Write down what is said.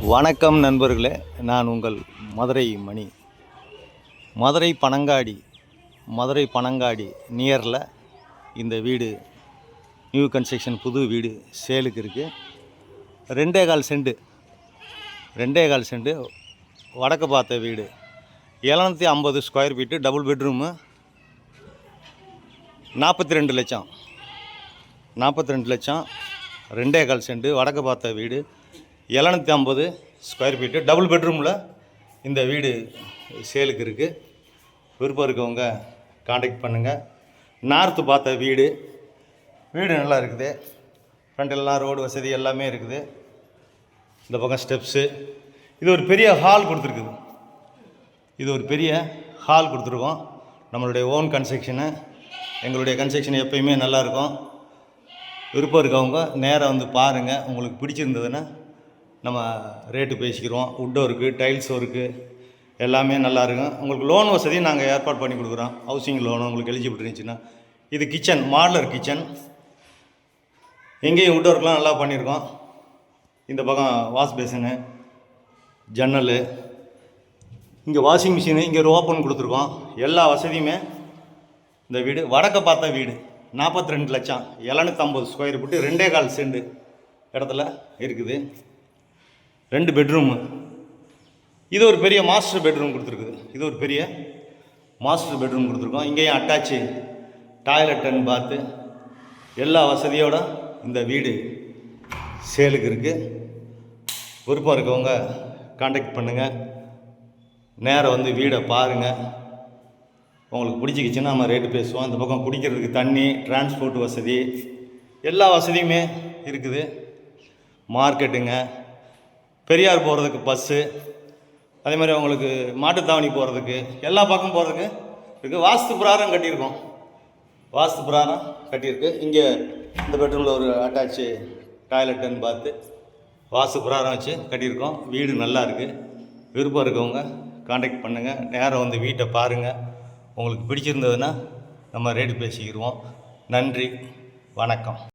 வணக்கம் நண்பர்களே, நான் உங்கள் மதுரை மணி. மதுரை பனங்காடி நியரில் இந்த வீடு நியூ கன்ஸ்ட்ரக்ஷன் புது வீடு சேலுக்கு இருக்குது. 2.25 சென்ட் வடக்கு பார்த்த வீடு, 750 ஸ்கொயர் ஃபீட்டு, டபுள் பெட்ரூமு, 42 லட்சம். 2.25 சென்ட் வடக்கு பார்த்த வீடு, 750 ஸ்கொயர் ஃபீட்டு, டபுள் பெட்ரூமில் இந்த வீடு சேலுக்கு இருக்குது. விருப்பம் இருக்கவங்க காண்டாக்ட் பண்ணுங்கள். நார்த்து பார்த்த வீடு நல்லா இருக்குது. ஃப்ரண்ட்டெல்லாம் ரோடு வசதி எல்லாமே இருக்குது. இந்த பக்கம் ஸ்டெப்ஸு. இது ஒரு பெரிய ஹால் கொடுத்துருக்கோம். நம்மளுடைய ஓன் கன்ஸ்ட்ரக்ஷனு. எங்களுடைய கன்ஸ்ட்ரக்ஷன் எப்பயுமே நல்லாயிருக்கும். விருப்பம் இருக்கவங்க நேராக வந்து பாருங்கள். உங்களுக்கு பிடிச்சிருந்ததுன்னா நம்ம ரேட்டு பேசிக்கிறோம். வுட் ஒர்க்கு, டைல்ஸ் ஒர்க்கு எல்லாமே நல்லா இருக்கும். உங்களுக்கு லோன் வசதி நாங்கள் ஏற்பாடு பண்ணி கொடுக்குறோம். ஹவுசிங் லோனு உங்களுக்கு எலிஜிபிள் இருந்துச்சுன்னா. இது கிச்சன், மாடலர் கிச்சன். எங்கேயும் வுட் ஒர்க்லாம் நல்லா பண்ணியிருக்கோம். இந்த பக்கம் வாஷ் பேசனு, ஜன்னல், இங்கே வாஷிங் மிஷினு, இங்கே ஒரு ஓப்பன் கொடுத்துருக்கோம். எல்லா வசதியுமே இந்த வீடு வடக்க பார்த்த வீடு 42 லட்சம், 750 ஸ்கொயர் ஃபீட்டு, 2.25 சென்ட் இடத்துல இருக்குது. 2 பெட்ரூமு. இது ஒரு பெரிய மாஸ்டர் பெட்ரூம் கொடுத்துருக்கோம். இங்கேயும் அட்டாச்சு டாய்லெட் அண்ட் பாத்து எல்லா வசதியோட இந்த வீடு சேலுக்கு இருக்குது. விருப்பம் இருக்கவங்க காண்டாக்ட் பண்ணுங்கள். நேராக வந்து வீடை பாருங்கள். உங்களுக்கு பிடிச்சிக்கிச்சின்னா நம்ம ரேட்டு பேசுவோம். இந்த பக்கம் குடிக்கிறதுக்கு தண்ணி, டிரான்ஸ்போர்ட் வசதி எல்லா வசதியுமே இருக்குது. மார்க்கெட்டுங்க, பெரியார் போகிறதுக்கு பஸ்ஸு, அதே மாதிரி அவங்களுக்கு மாட்டுத்தாவணி போகிறதுக்கு எல்லா பக்கம் போகிறதுக்கு இருக்குது. வாஸ்து பிரகாரம் கட்டியிருக்கு. இங்கே இந்த பெட்ரூமில் ஒரு அட்டாச்சு டாய்லெட் அண்ட் பாத்து வாஸ்து பிரகாரம் வச்சு கட்டியிருக்கோம். வீடு நல்லா இருக்குது. விருப்பம் இருக்கவங்க காண்டாக்ட் பண்ணுங்கள். நேராக வந்து வீட்டை பாருங்கள். உங்களுக்கு பிடிச்சிருந்ததுன்னா நம்ம ரேட்டு பேசிக்கிடுவோம். நன்றி, வணக்கம்.